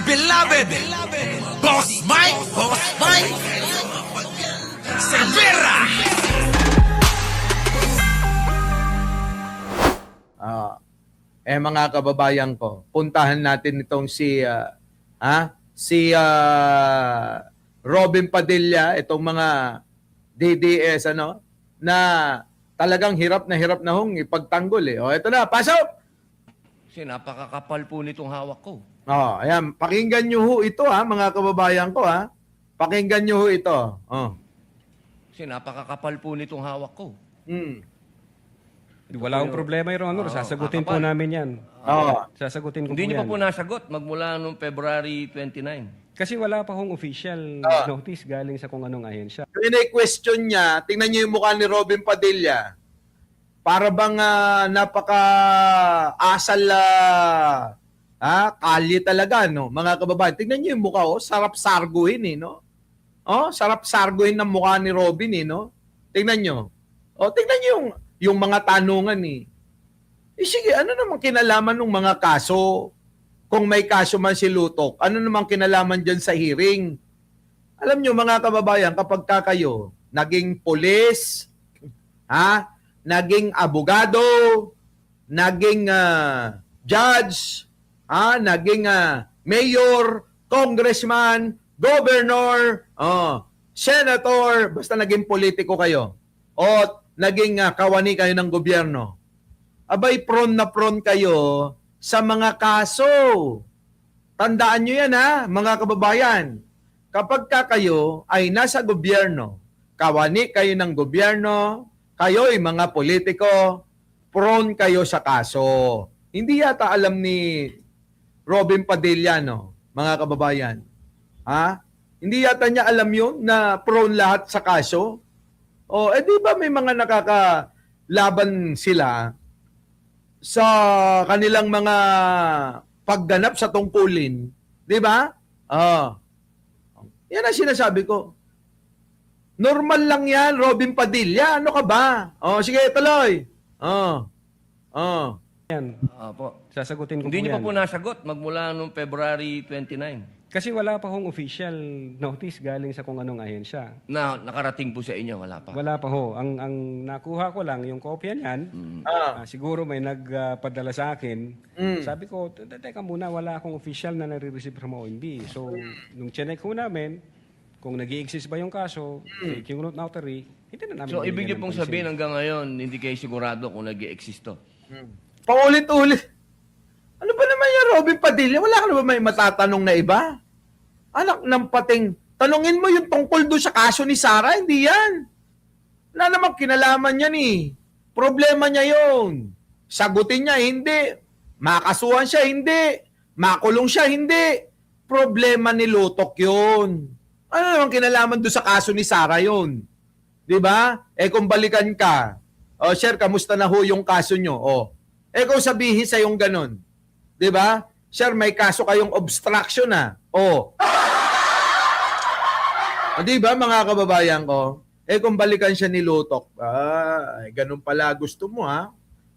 beloved Boss Mike Cervera. Mga kababayan ko, puntahan natin itong si Robin Padilla, itong mga DDS na talagang hirap na hong ipagtanggol eh. O ito na, pasok. Kasi napakakapal po nitong hawak ko. Ayan, pakinggan niyo ho ito mga kababayan ko Pakinggan niyo ho ito. Kasi napakakapal po nitong hawak ko. Wala akong problema, Your Honor. Sasagutin po namin yan. Sasagutin ko Hindi po niyo yan. pa po nasagot magmula noong February 29. Kasi wala pa hong official notice galing sa kung anong ahensya. Yung question niya, tingnan niyo yung mukha ni Robin Padilla. Para bang napaka-asal kalye talaga, no? Mga kababayan, tingnan niyo yung mukha, sarap sarguhin, no? Sarap sarguhin ng mukha ni Robin, no? Tingnan niyo. Tingnan niyo yung mga tanungan, sige, ano namang kinalaman ng mga kaso? Kung may kaso man si Lutok, ano namang kinalaman dyan sa hearing? Alam niyo mga kababayan, kapag kayo naging pulis, naging abogado, naging judge, naging mayor, congressman, governor, senator, basta naging politiko kayo, o naging kawani kayo ng gobyerno, abay prone na prone kayo sa mga kaso. Tandaan nyo yan mga kababayan. Kapag kayo ay nasa gobyerno, kawani kayo ng gobyerno, kayo ay mga politiko, prone kayo sa kaso. Hindi yata alam ni Robin Padilla, mga kababayan. Hindi yata niya alam yun na prone lahat sa kaso. Di ba may mga nakakalaban sila sa kanilang mga pagganap sa tungkulin. Di ba? Yan ang sinasabi ko. Normal lang yan, Robin Padilla. Ano ka ba? Sige, tuloy. Yan. Apo. Sasagutin ko Hindi po niyo yan. pa po nasagot magmula noong February 29 Kasi wala pa hong official notice galing sa kung anong ahensya. na nakarating po sa inyo. Wala pa. Wala pa ho. Ang nakuha ko lang, yung kopya niyan, siguro may nagpadala sa akin. Sabi ko, teka muna, wala akong official na nare-receive from OMB. So, nung chinek ho namin, kung nag-i-exist ba yung kaso, yung note notary, hindi na namin So, ibig niyo binigyan ng pong pansin. sabihin hanggang ngayon, hindi kayo sigurado kung nag-i-exist to. Paulit-ulit. Ano ba naman yung Robin Padilla? Wala ka na ba may matatanong na iba? Anak ng pating, tanungin mo yung tungkol doon sa kaso ni Sarah, hindi yan. Wala namang kinalaman yan Problema niya yun. Sagutin niya, hindi. Makasuhan siya, hindi. Makulong siya, hindi. Problema ni Lutok yun. Ano namang kinalaman doon sa kaso ni Sarah yun? Diba? Kung balikan ka, sir, kamusta na ho yung kaso nyo? Kung sabihin sa yung ganun, diba? Sir, may kaso kayong obstruction diba mga kababayan ko? Kung balikan siya ni Lutok, ganun pala gusto mo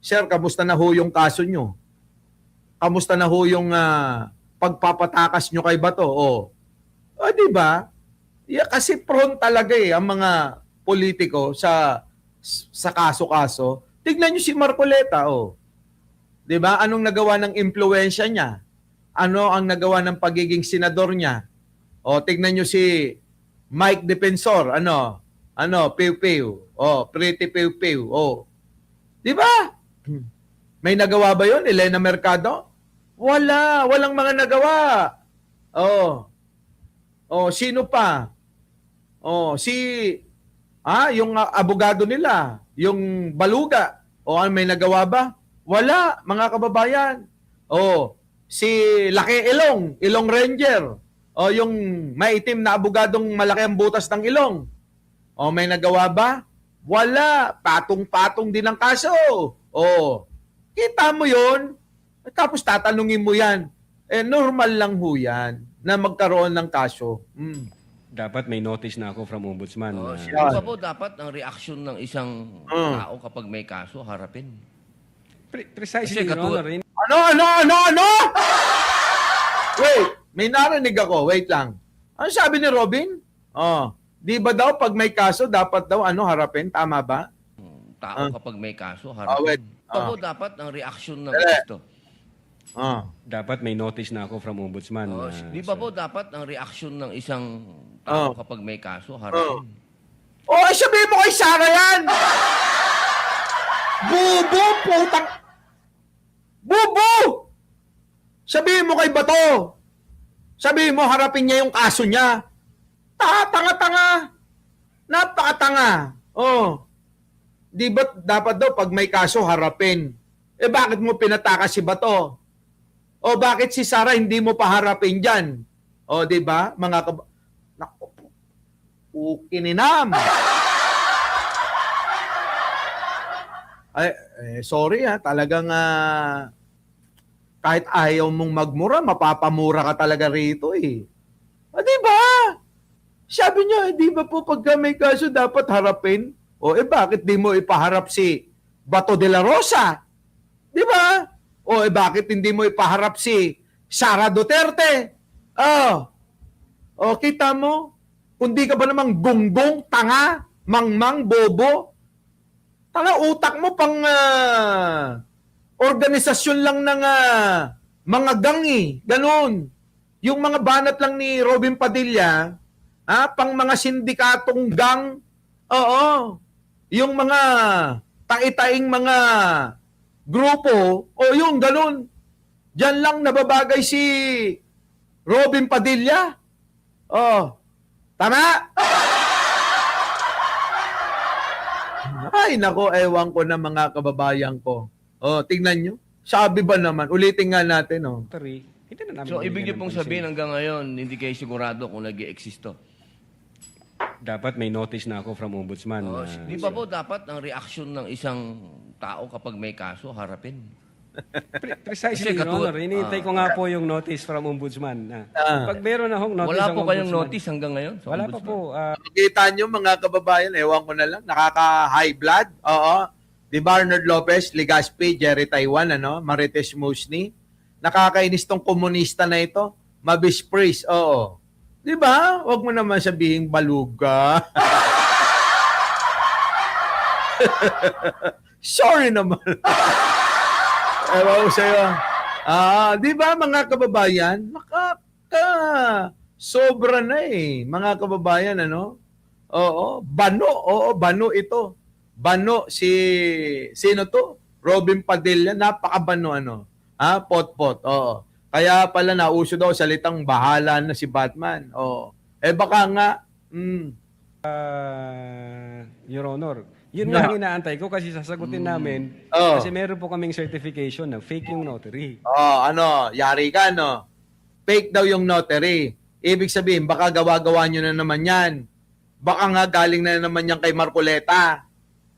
Sir, kamusta na ho yung kaso nyo? Kamusta na ho yung pagpapatakas nyo kay Bato? Diba? Kasi prone talaga ang mga politiko sa kaso-kaso. Tignan nyo si Marcoleta, Diba? Anong nagawa ng impluwensya niya? Ano ang nagawa ng pagiging senador niya? Tignan nyo si Mike Defensor, Pew Pew. Pretty Pew Pew. Diba? May nagawa ba yon? Elena Mercado? Wala. Walang mga nagawa. Sino pa? Yung abogado nila, yung Baluga. May nagawa ba? Wala, mga kababayan. Si Laki Ilong Ranger. Yung maitim na abogadong malaki ang butas ng ilong. May nagawa ba? Wala, patong-patong din ang kaso. Kita mo yon. Tapos tatanungin mo yan. Normal lang ho yan na magkaroon ng kaso. Dapat may notice na ako from Ombudsman. Sino ba po dapat ang reaction ng isang tao kapag may kaso, harapin? Precisely, Kasi Your Honor. Ano? Wait! may narinig ako. Wait lang. Ano sabi ni Robin? Oh, di ba daw pag may kaso, dapat daw harapin? Tama ba? Tao kapag may kaso, wait. harapin. Ako dapat ang reaksyon ng Dali. ito. Dapat may notice na ako from Ombudsman. Di ba po dapat ang reaksyon ng isang tao kapag may kaso, harapin? Ay, sabihin mo kay Sara yan! Bubo, putang... Bubo! Sabihin mo kay Bato. Sabihin mo, harapin niya yung kaso niya. Tanga-tanga. Napakatanga. Di ba dapat daw pag may kaso, harapin? Bakit mo pinataka si Bato? Bakit si Sara hindi mo paharapin dyan? Di ba? Naku, ukininam. Sorry talagang kahit ayaw mong magmura, mapapamura ka talaga rito eh. Di ba? Sabi niya, di ba po pagka may kaso dapat harapin? Bakit di mo ipaharap si Bato de la Rosa? Di ba? Bakit hindi mo ipaharap si Sara Duterte? Kita mo? Kung di ka ba namang gunggong, tanga, mangmang, bobo, tanga utak mo pang organisasyon lang ng mga gang Ganon. Yung mga banat lang ni Robin Padilla, pang mga sindikatong gang, yung mga tai-taing mga grupo, yung ganon. Diyan lang nababagay si Robin Padilla. Tama? Ay, nako, ewan ko na mga kababayan ko. Tingnan nyo. Sabi ba naman? Ulitin nga natin, Hindi na namin So, ibig niyo bigyan ng pong pansin. sabihin hanggang ngayon, hindi kayo sigurado kung nag-i-existo. Dapat may notice na ako from Ombudsman. Di ba po dapat ang reaksyon ng isang tao kapag may kaso, harapin? Precisely, Kasi Your Honor. Hinihintay ko nga po yung notice from Ombudsman. Pag meron akong notice Wala ang po kayong Ombudsman- notice hanggang ngayon? sa Wala pa Ombudsman? po. Kita nyo mga kababayan, ewan ko na lang, nakaka-high blood. Di Bernard Lopez, Legaspi, Jerry Taiwan, Marites Musni. Nakakainis tong komunista na ito. Mabis-praise, Di ba? Huwag mo naman sabihing baluga. Sorry naman. Ewan ko sa'yo. Di ba mga kababayan? Sobra na mga kababayan, Bano ito. Bano sino to? Robin Padilla, napakabano, Pot-pot, Kaya pala nauso daw salitang bahala na si Batman. Baka nga, Your Honor, yun nga ang inaantay ko kasi sasagutin namin kasi meron po kaming certification na fake yung notary. Yari ka, Fake daw yung notary. Ibig sabihin, baka gawa-gawa nyo na naman yan. Baka nga galing na naman yan kay Marcoleta.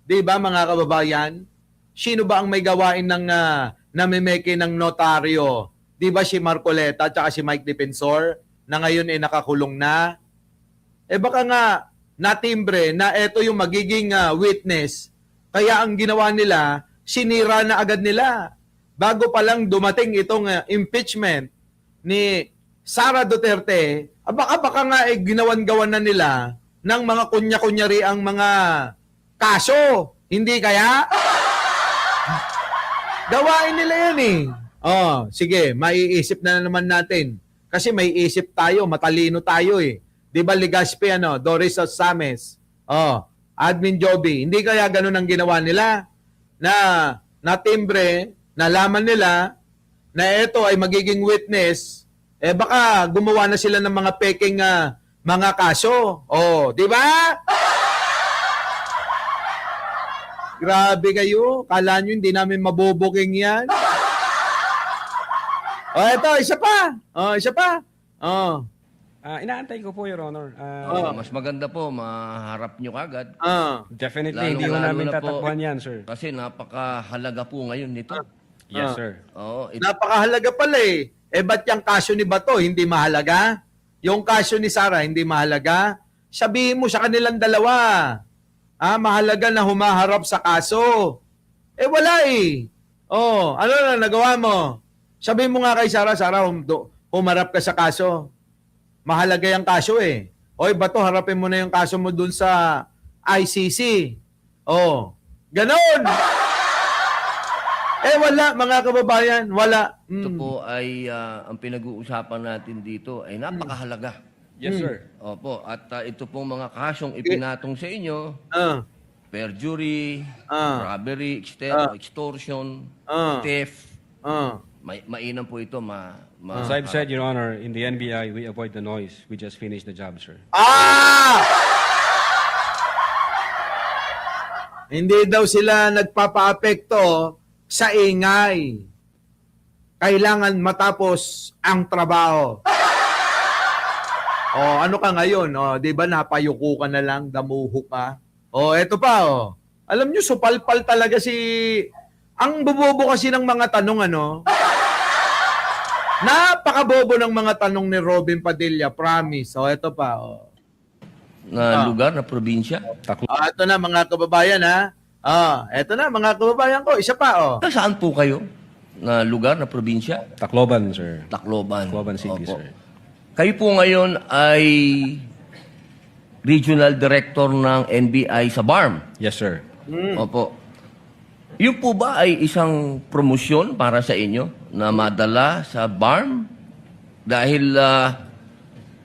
Di ba, mga kababayan? Sino ba ang may gawain ng namimeke ng notaryo? Di ba si Marcoleta at si Mike Defensor na ngayon ay nakakulong na? Baka nga natimbre na ito yung magiging witness. Kaya ang ginawa nila, sinira na agad nila. Bago pa lang dumating itong impeachment ni Sara Duterte, baka nga ginawan-gawan na nila ng mga kunya-kunyari ang mga kaso. Hindi kaya? Gawain nila yan sige, maiisip na naman natin. Kasi may isip tayo, matalino tayo Di ba Legaspi, Doris Sames, Admin Joby. Hindi kaya ganun ang ginawa nila? Na timbre, nalaman nila na ito ay magiging witness, baka gumawa na sila ng mga peking mga kaso. Di ba? Grabe kayo. Kala nyo hindi namin mabubuking yan. Ito, isa pa. Isa pa. Inaantay ko po, Your Honor. Mas maganda po, maharap nyo kagad. Definitely, hindi ko Lalong-lalo namin na po. tatakbuhan yan, sir. Kasi napakahalaga po ngayon nito. Yes, sir. Napakahalaga pala ba't yung kaso ni Bato hindi mahalaga? Yung kaso ni Sara hindi mahalaga? Sabihin mo sa kanilang dalawa. Mahalaga na humaharap sa kaso. Wala ano na nagawa mo? Sabihin mo nga kay Sara, humarap ka sa kaso. Mahalaga yung kaso eh. Oy, Bato, harapin mo na yung kaso mo dun sa ICC. Oh, ganon. Wala, mga kababayan, wala. Ito po ay ang pinag-uusapan natin dito ay napakahalaga. Yes, sir. Opo, at ito pong mga kasong ipinatong sa inyo, Ah, perjury, robbery, extortion, Ah. theft, ah. mainam po ito As I've said, Your Honor, in the NBI, we avoid the noise. We just finish the job, sir. Ah! Hindi daw sila nagpapa-apekto sa ingay. Kailangan matapos ang trabaho. Ano ka ngayon? 'Di ba napayuko ka na lang, damuho ka? Eto pa Alam niyo supalpal talaga ang bobobo kasi ng mga tanong Napakabobo ng mga tanong ni Robin Padilla, promise. Eto pa na lugar, na probinsya. Ito na mga kababayan eto na mga kababayan ko, isa pa Saan po kayo? Na lugar, na probinsya? Tacloban, sir. Tacloban. Tacloban City, Opo. sir. Kayo po ngayon ay Regional Director ng NBI sa BARM. Yes, sir. Opo. Yun po ba ay isang promosyon para sa inyo na madala sa BARM? Dahil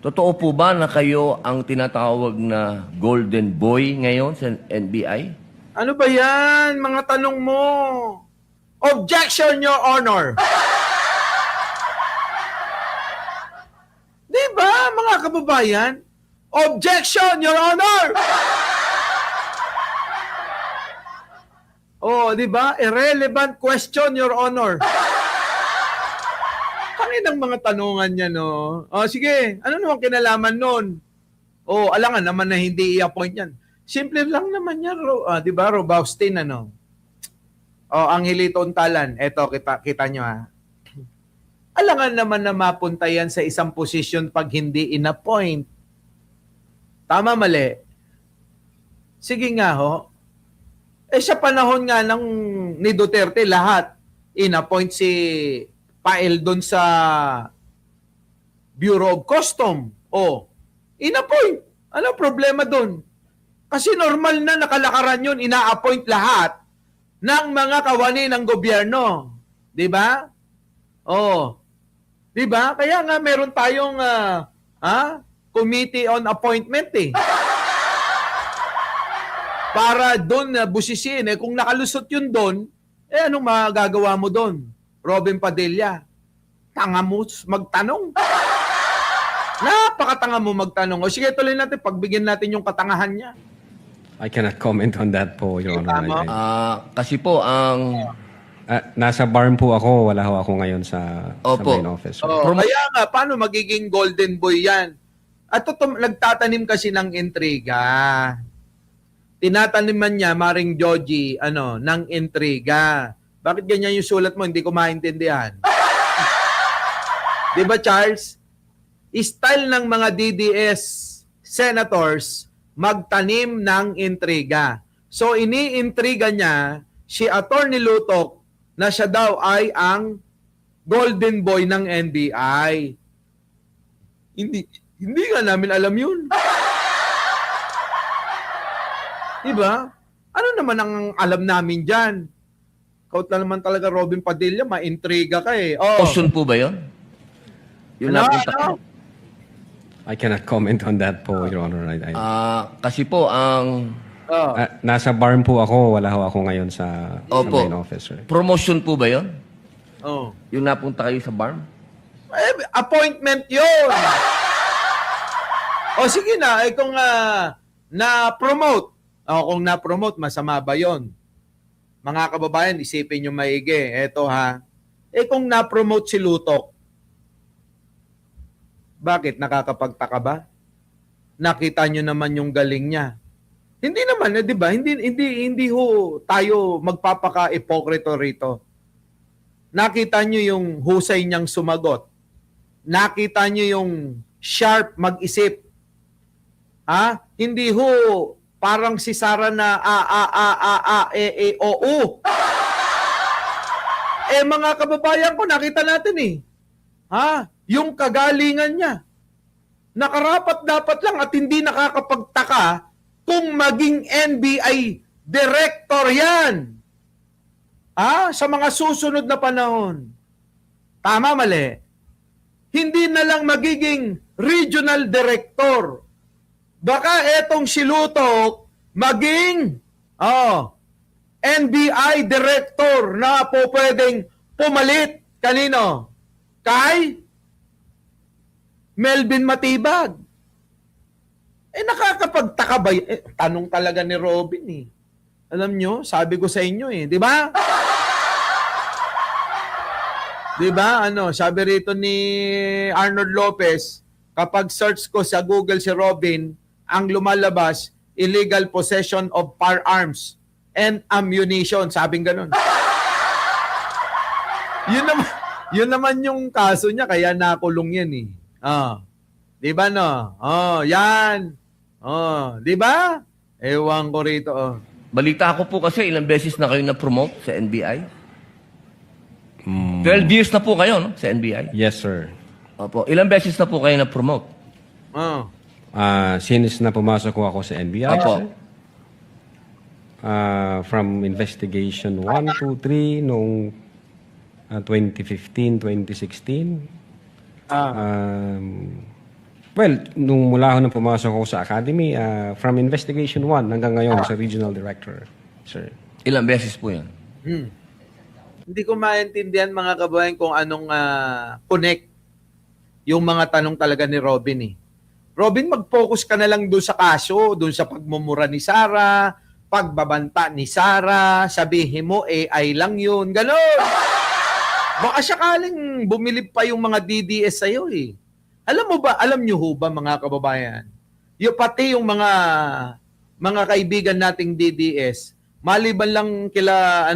totoo po ba na kayo ang tinatawag na Golden Boy ngayon sa NBI? Ano ba yan? Mga tanong mo. Objection, Your Honor. Di ba, mga kababayan? Objection, Your Honor! Di ba? Irrelevant question, Your Honor. Kangin ang mga tanungan niya, no? Sige, ano naman kinalaman nun? Alangan naman na hindi i-appoint yan. Simple lang naman yan, di ba? Robaustin, Angelito Untalan. Eto, kita nyo, Alangan naman na mapunta yan sa isang posisyon pag hindi in-appoint. Tama, mali? Sige nga, sa panahon nga ni Duterte, lahat in-appoint si Pael doon sa Bureau of Custom. In-appoint. Ano problema doon? Kasi normal na nakalakaran yun, ina-appoint lahat ng mga kawani ng gobyerno. Di ba? Di ba? Kaya nga meron tayong Committee on Appointment Para doon busisin. Kung nakalusot yun doon, anong magagawa mo doon? Robin Padilla, tanga mo magtanong. Napakatanga mo magtanong. Sige, tuloy natin. Pagbigyan natin yung katangahan niya. I cannot comment on that po, Your Honor. Tama. Kasi po ang... Nasa BARM po ako. Wala ako ngayon sa Opo. main office, sir. Kaya nga, paano magiging golden boy yan? At nagtatanim kasi ng intriga. Tinataniman niya, Maring Joji, ng intriga. Bakit ganyan yung sulat mo? Hindi ko maintindihan. Di ba, Charles? Style ng mga DDS senators magtanim ng intriga. So, iniintriga niya si Attorney Lutok na siya daw ay ang golden boy ng NBI. Hindi nga namin alam yun. Diba? Ano naman ang alam namin dyan? Kaut na naman talaga, Robin Padilla, ma-intriga ka Question po ba yun? Yun na po. I cannot comment on that po, Your Honor. Kasi po ang... Nasa BARM po ako. Wala ako ngayon sa main office, sir. Promotion po ba yun? Oh. Yung napunta kayo sa BARM? Appointment yun! Sige na, kung na-promote, kung na-promote, masama ba yun? Mga kababayan, isipin nyo maigi. Eto kung na-promote si Lutok, bakit? Nakakapagtaka ba? Nakita nyo naman yung galing niya. Hindi naman, di ba? Hindi ho tayo magpapaka-ipokrito rito. Nakita nyo yung husay niyang sumagot. Nakita nyo yung sharp mag-isip. Hindi ho parang si Sara na oo. Mga kababayan ko, nakita natin yung kagalingan niya. Nakarapat dapat lang at hindi nakakapagtaka kung maging NBI director yan. Sa mga susunod na panahon. Tama, mali. Hindi na lang magiging regional director. Baka etong si Lutok maging NBI director na po pwedeng pumalit. Kanino? Kay Melvin Matibag. Nakakapagtaka ba? Tanong talaga ni Robin eh. Alam nyo, sabi ko sa inyo eh. Di ba? Di ba? Sabi rito ni Arnold Lopez, kapag search ko sa Google si Robin, ang lumalabas, illegal possession of firearms and ammunition. Sabing ganun. Yun naman yung kaso niya, kaya nakulong yan eh. Di ba no? Yan. Di ba? Ewan ko rito. Balita ko po kasi ilang beses na kayo na-promote sa NBI. 12 years na po kayo, no? Sa NBI. Yes, sir. Opo. Ilang beses na po kayo na-promote? Since na pumasok ko ako sa NBI, Opo. sir, from investigation 1, 2, 3 noong 2015, 2016. Well, nung mula ako nang pumasok ako sa academy, from investigation 1 hanggang ngayon sa regional director, sir. Ilang beses po yan? Hindi ko maintindihan mga kabayan kung anong connect yung mga tanong talaga ni Robin eh. Robin, mag-focus ka na lang doon sa kaso, doon sa pagmumura ni Sara, pagbabanta ni Sara, sabihin mo AI lang yun, gano'n. Baka sakaling bumilib pa yung mga DDS sa'yo eh. Alam nyo ho ba mga kababayan, yung pati yung mga kaibigan nating DDS, maliban lang kila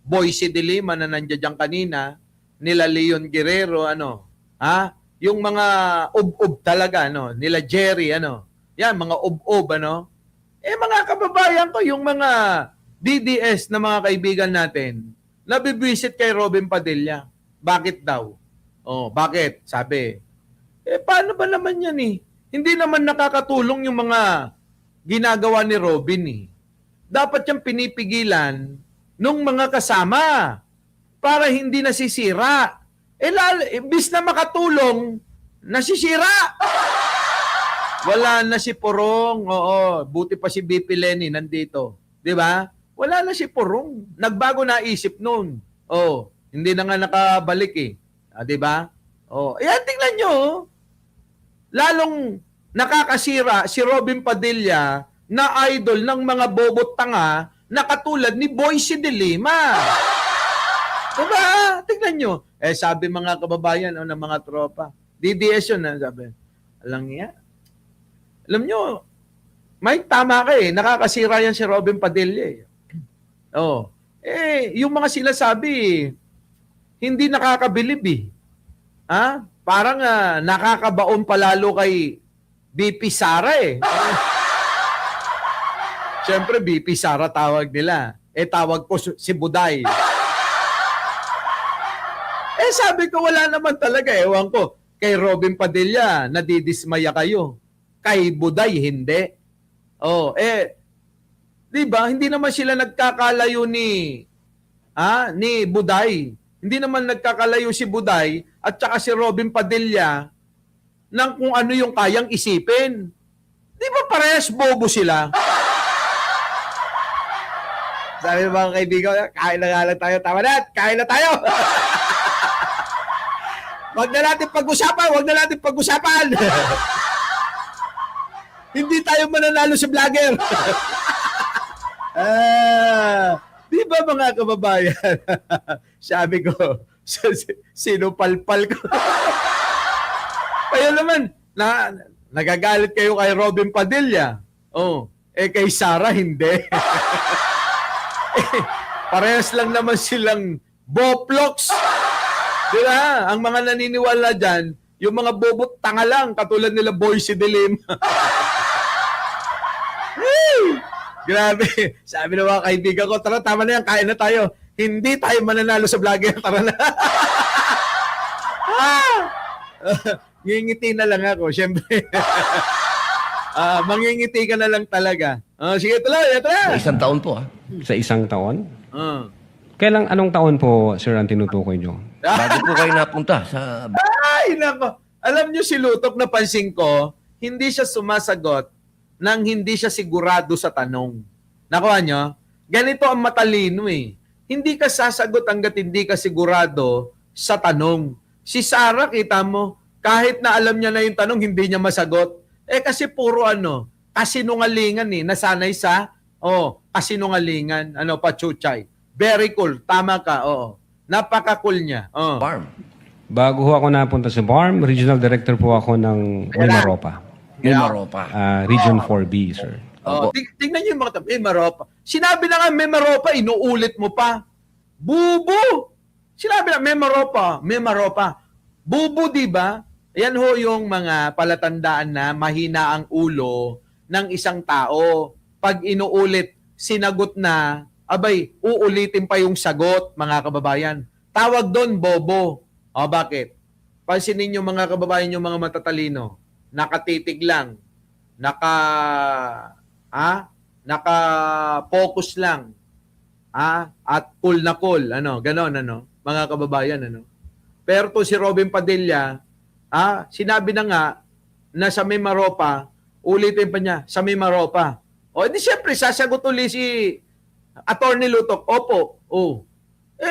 Boyce de Lima na nandiyan kanina, nila Leon Guerrero, yung mga ub-ub talaga, nila Jerry, yan, mga ub-ub, mga kababayan ko, yung mga DDS na mga kaibigan natin, nabibisit kay Robin Padilla. Bakit daw? Bakit? Sabi, paano ba naman yan eh? Hindi naman nakakatulong yung mga ginagawa ni Robin eh. Dapat yung pinipigilan nung mga kasama para hindi nasisira. Bis na makatulong, nasisira. Wala na si Porong. Buti pa si BP Lenny nandito. Di ba? Wala na si Porong. Nagbago na isip noon. Hindi na nga nakabalik eh. Di ba? Ayan, tingnan nyo. Lalong nakakasira si Robin Padilla na idol ng mga bobot tanga na katulad ni Boyce de Lima. Diba? Tingnan nyo. Sabi mga kababayan ng mga tropa, DDS yun, sabi, alam nyo, may tama ka eh, nakakasira yan si Robin Padilla eh. Yung mga sinasabi, hindi nakakabilib eh. Parang nakakabaon palalo kay BP Sara eh. Siyempre, BP Sara tawag nila. Tawag ko si Buday. Sabi ko, wala naman talaga. Ewan ko, kay Robin Padilla, nadidismaya kayo. Kay Buday, hindi. Di ba? Hindi naman sila nagkakalayo ni Buday. Hindi naman nagkakalayo si Buday at saka si Robin Padilla ng kung ano yung kayang isipin. Di ba parehas bobo sila? Sabi mga kaibigan, kain na nga lang tayo. Tama na, kain na tayo. Wag na natin pag-usapan. Hindi tayo mananalo sa vlogger. Di ba mga kababayan? Sabi ko, sinupalpal ko. Kaya naman, nagagalit kayo kay Robin Padilla. Kay Sara, hindi. Parehas lang naman silang boploks. Diba? Ang mga naniniwala dyan, yung mga bobot tanga lang, katulad nila Boyce de Lima. Grabe. Sabi ng mga kaibigan ko, tara, tama na yan, kain na tayo. Hindi tayo mananalo sa vlogger, tara na. Ngingiti na lang ako, syempre. Mangingiti ka na lang talaga. Sige, tuloy. Sa isang taon po, Sa isang taon? Ah. Anong taon po, sir, ang tinutukoy nyo? Bago po kayo napunta sa... Ay, nako. Alam nyo si Lutok, napansin ko, hindi siya sumasagot nang hindi siya sigurado sa tanong. Nakuha nyo? Ganito ang matalino eh. Hindi ka sasagot hanggat hindi ka sigurado sa tanong. Si Sarah, kita mo, kahit na alam niya na yung tanong, hindi niya masagot. Kasi puro kasinungalingan eh. Nasanay sa, kasinungalingan. Pachuchay. Very cool. Tama ka, oo. Napaka-cool niya. farm. Bago ho ako napunta sa BARM, regional director po ako ng Mimaropa. Mimaropa. Region 4B, sir. Opo. Tingnan niyo yung mga Mimaropa. Sinabi na nga Mimaropa, inuulit mo pa. Bubo! Sinabi na Mimaropa. Bubo, di ba? Yan ho yung mga palatandaan na mahina ang ulo ng isang tao. Pag inuulit, sinagot na, abay, uulitin pa yung sagot, mga kababayan. Tawag doon, bobo. Bakit? Pansinin nyo mga kababayan, yung mga matatalino. Nakatitig lang. Naka-focus lang. At cool na cool. Ganon, mga kababayan, Pero to si Robin Padilla, sinabi na nga na sa Mimaropa, ulitin pa niya, sa Mimaropa. Di siyempre, sasagot uli si Attorney Lutok, opo,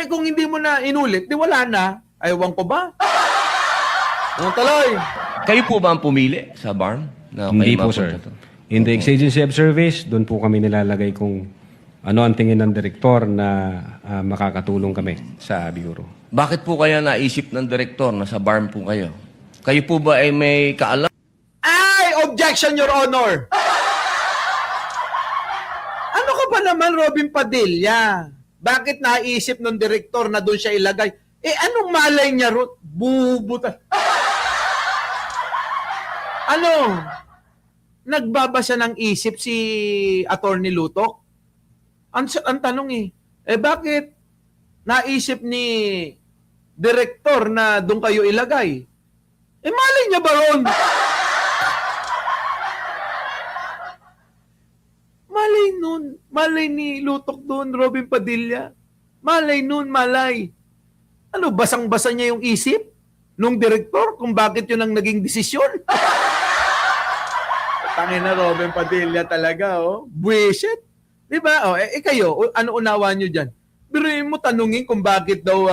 kung hindi mo na inulit, di wala na. Aywan ko ba? Tuloy. Kayo po ba ang pumili sa BARM? Na Hindi kayo po, sir. mapunta to? In the exigency of service, doon po kami nilalagay kung ano ang tingin ng direktor na makakatulong kami sa Bureau. Bakit po kaya naisip ng direktor na sa BARM po kayo? Kayo po ba ay may kaalam? Objection, Your Honor! Ano ka ba naman, Robin Padilla? Bakit naisip ng direktor na doon siya ilagay? Anong malay niya, Ruth? Bubuta. Nagbabasa ng isip si Attorney Lutok? Ang tanong bakit naisip ni direktor na doon kayo ilagay? Malay niya ba ron? Malay ni Lutok doon, Robin Padilla. Malay. Basang-basa niya yung isip nung direktor kung bakit yun ang naging desisyon? Tangin na Robin Padilla talaga, Buwisit. Di ba? Kayo, ano unawa nyo dyan? Biruin mo tanungin kung bakit daw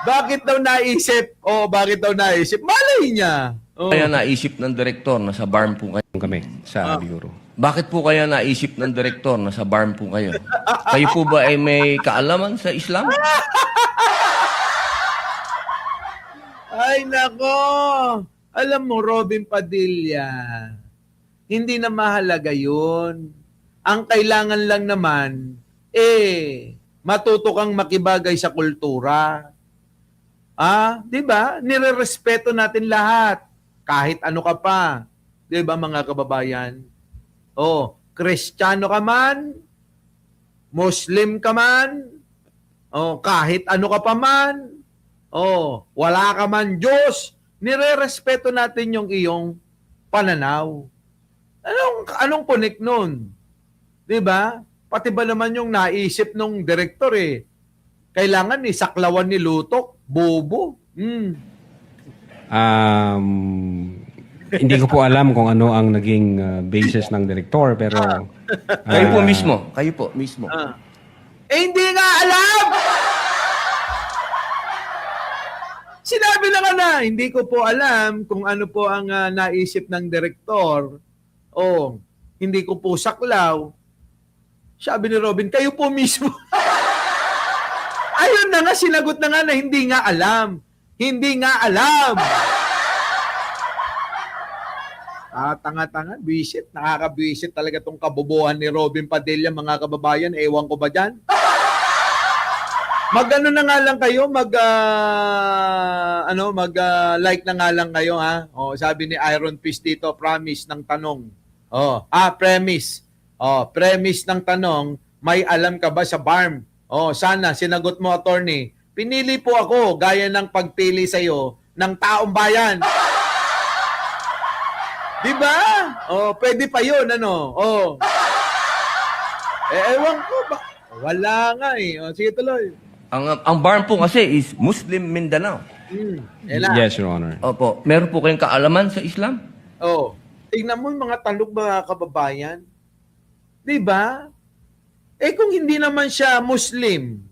bakit daw naisip? Bakit daw naisip? Malay niya. Kaya naisip ng direktor na sa BARM po kayo? Kami sa Bureau. Bakit po kaya naisip ng direktor na sa BARM po kayo? Kayo po ba ay may kaalaman sa Islam? Ay, nako. Alam mo, Robin Padilla, hindi na mahalaga yun. Ang kailangan lang naman, matuto kang makibagay sa kultura. Di ba? Nirerespeto natin lahat. Kahit ano ka pa. Di ba, mga kababayan? Kristiyano ka man, Muslim ka man, kahit ano ka pa man, wala ka man Diyos, nirerespeto natin yung iyong pananaw. Anong punik nun? Di ba? Pati ba naman yung naisip nung direktor kailangan saklawan ni Lutok, bobo. Hindi ko po alam kung ano ang naging basis ng direktor, pero... Kayo po mismo. Hindi nga alam! Sinabi na nga na, hindi ko po alam kung ano po ang naisip ng direktor. Hindi ko po saklaw. Sabi ni Robin, kayo po mismo. Ayun na nga, sinagot na nga na hindi nga alam. Hindi nga alam. Tanga-tanga, bisit. Nakaka-bisit talaga tong kabobohan ni Robin Padilla, mga kababayan. Ewan ko ba dyan? Mag-ano na nga lang kayo, mag-like na nga lang kayo, ha? Sabi ni Iron Fist dito, promise ng tanong. Premise. Premise ng tanong, may alam ka ba sa BARM? Sana, sinagot mo, attorney. pinili po ako gaya ng pagpili sa iyo ng taong bayan. Di ba? Oh, pwede pa 'yun, ano? Oh. Ewan ko ba? Wala nga eh. Oh, sige tuloy. Ang BARM po kasi is Muslim Mindanao. Yes, Your Honor. Opo. Meron po kayong kaalaman sa Islam? Oh, tingnan mo yung mga talog mga kababayan. 'Di ba? Eh kung hindi naman siya Muslim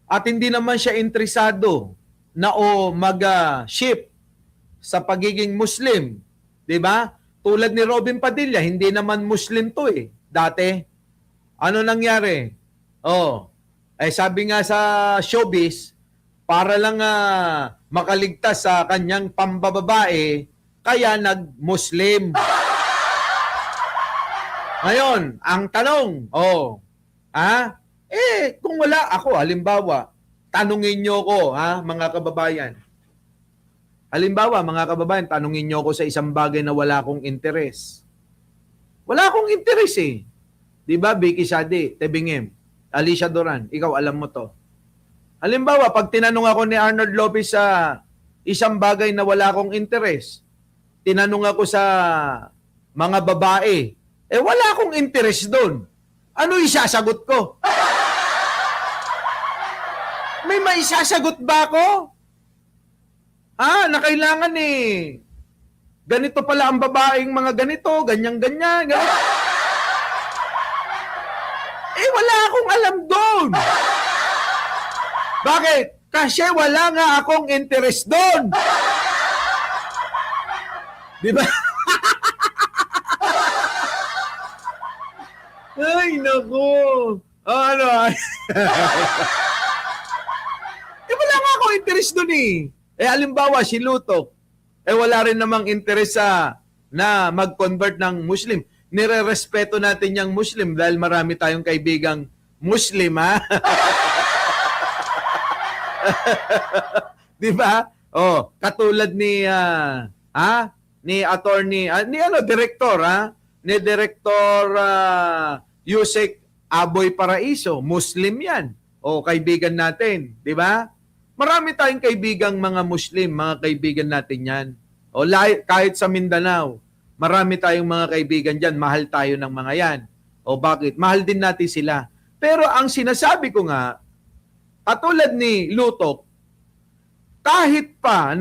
at hindi naman siya interesado na mag-ship sa pagiging Muslim, 'di ba? Tulad ni Robin Padilla, hindi naman Muslim 'to eh. Dati, ano nangyari? Oh, sabi nga sa showbiz, para lang makaligtas sa kanyang pambababae, kaya nag-Muslim. Ngayon, ang tanong, kung wala ako, halimbawa, tanungin nyo ko, mga kababayan. Halimbawa, mga kababayan, tanungin nyo ko sa isang bagay na wala akong interes. Wala akong interes eh. Di ba, Vicky Sadi, Tebingem, Alicia Duran, ikaw alam mo to. Halimbawa, pag tinanong ako ni Arnold Lopez sa isang bagay na wala akong interes, tinanong ako sa mga babae, wala akong interes doon. Ano isasagot ko? May maisasagot ba ako? Na kailangan ganito pala ang babaeng mga ganito, ganyan-ganyan. Wala akong alam doon. Bakit? Kasi wala nga akong interest doon. Di ba? Ay, naku. Ano? Wala nga akong interest doon halimbawa, si Lutok, wala rin namang interest na mag-convert ng Muslim. Nire-respeto natin yung Muslim dahil marami tayong kaibigang Muslim, ha? Di ba? Katulad ni attorney, director, ni Director Yusek Aboy Paraiso, Muslim 'yan. Kaibigan natin, di ba? Marami tayong kaibigang mga Muslim, mga kaibigan natin 'yan. Kahit sa Mindanao, marami tayong mga kaibigan diyan, mahal tayo ng mga 'yan. Bakit? Mahal din natin sila. Pero ang sinasabi ko nga, katulad ni Lutok, kahit pa,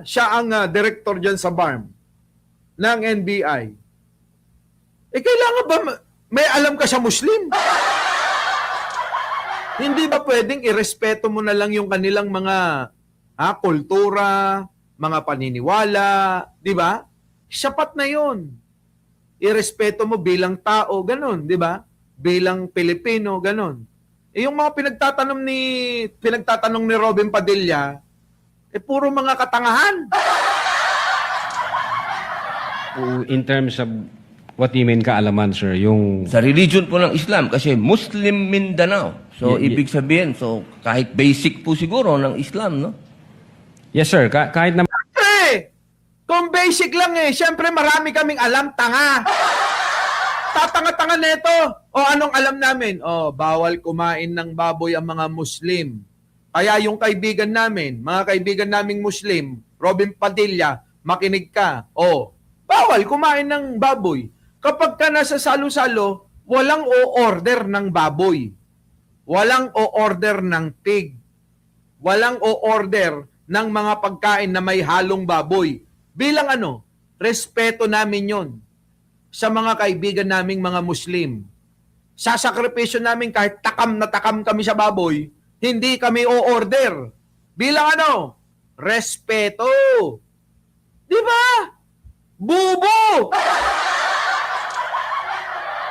siya ang director dyan sa BARM ng NBI, kailangan ba may alam ka sa Muslim? Hindi ba pwedeng irespeto mo na lang yung kanilang mga kultura, mga paniniwala, di ba? Sapat na yon. Irespeto mo bilang tao, ganun, di ba? Bilang Pilipino, ganun. Yung mga pinagtatanong ni Robin Padilla, puro mga katangahan. In terms of what you mean kaalaman, sir, yung... Sa religion po ng Islam, kasi Muslim Mindanao. So, ibig sabihin, kahit basic po siguro ng Islam, no? Yes, sir. Kahit na... Kung basic lang siyempre marami kaming alam, tanga. Tatanga-tanga nito. Anong alam namin? Bawal kumain ng baboy ang mga Muslim. Kaya yung kaibigan namin, mga kaibigan naming Muslim, Robin Padilla, makinig ka. Bawal kumain ng baboy. Kapag ka nasa salo-salo, walang o-order ng baboy. Walang o-order ng pig. Walang o-order ng mga pagkain na may halong baboy. Bilang respeto namin yon sa mga kaibigan naming mga Muslim. Sasakripisyo namin kahit takam na takam kami sa baboy, hindi kami o-order. Bilang respeto. Di ba? Bubo!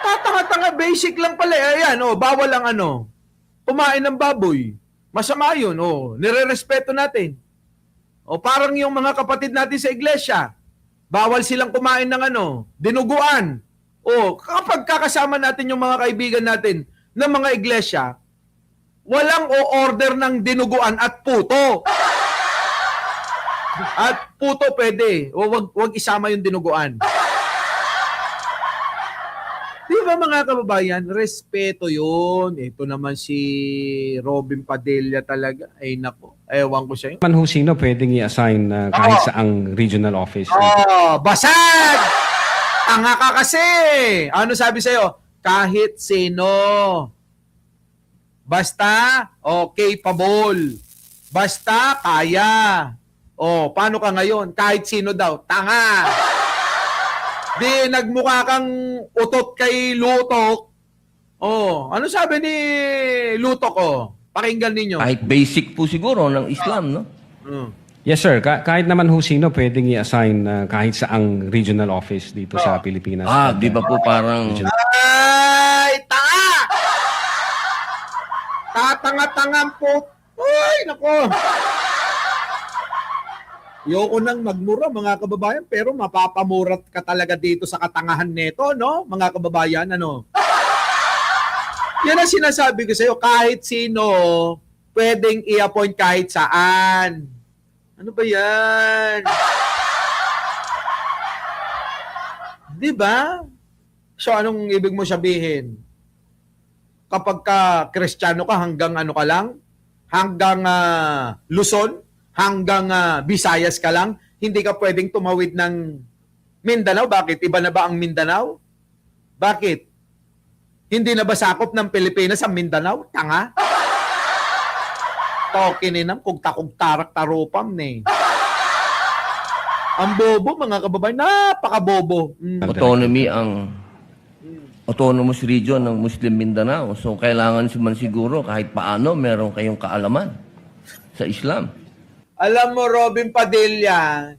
Tatanga-tanga, basic lang pala. Ayan, bawal ang kumain ng baboy. Masama yun, nire-respeto natin. Parang yung mga kapatid natin sa iglesia, bawal silang kumain ng dinuguan. Kapag kakasama natin yung mga kaibigan natin ng mga iglesia, walang o-order ng dinuguan at puto. At puto pwede. Wag isama yung dinuguan. Di ba? ba mga kababayan, respeto yun. Ito naman si Robin Padilla talaga. Ay nako, ewan ko sa'yo. Man ho sino pwedeng i-assign kahit saang regional office. Oh, basag! Tanga ka kasi! Ano sabi sa'yo? Kahit sino. Basta, capable. Basta, kaya. Paano ka ngayon? Kahit sino daw. Tanga! Di nagmukha kang utot kay Lutok. Ano sabi ni Lutok? Pakinggan ninyo. Kahit basic po siguro ng Islam, no? Yes sir, kahit naman ho sino pwedeng i-assign kahit saang regional office dito sa Pilipinas. Di ba po parang... Ay, tanga! Tatanga-tangang po. Uy, nako. Yoko nang magmura, mga kababayan, pero mapapamurat ka talaga dito sa katangahan nito, no? Mga kababayan, ano? Yan ang sinasabi ko sa'yo, kahit sino, pwedeng i-appoint kahit saan. Ano ba yan? Di ba? So, anong ibig mo sabihin? Kapag ka Kristiyano ka, hanggang ano ka lang? Hanggang Luzon? Hanggang Visayas ka lang? Hindi ka pwedeng tumawid ng Mindanao? Bakit? Iba na ba ang Mindanao? Bakit? Hindi na ba sakop ng Pilipinas ang Mindanao? Tanga? Tokininam, kugta-kugtarak tarupam ne. Ang bobo, mga kababayan, napakabobo. Autonomous region ng Muslim Mindanao. So, kailangan man siguro kahit paano meron kayong kaalaman sa Islam. Alam mo, Robin Padilla,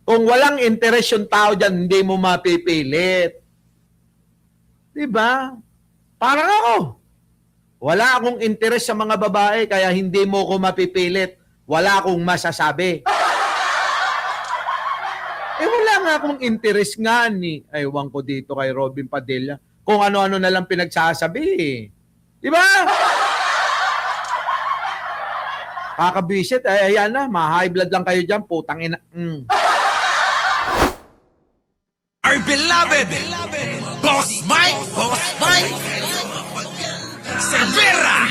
kung walang interes yung tao dyan, hindi mo mapipilit. Diba? Parang ako. Wala akong interes sa mga babae, kaya hindi mo ko mapipilit. Wala akong masasabi. Wala nga akong interes nga ni. Ewan ko dito kay Robin Padilla. Kung ano-ano na lang pinagsasabi. Diba? Kakabisit, ayan na, ma-high blood lang kayo dyan, putang ina. Our beloved Boss Mike Cervera.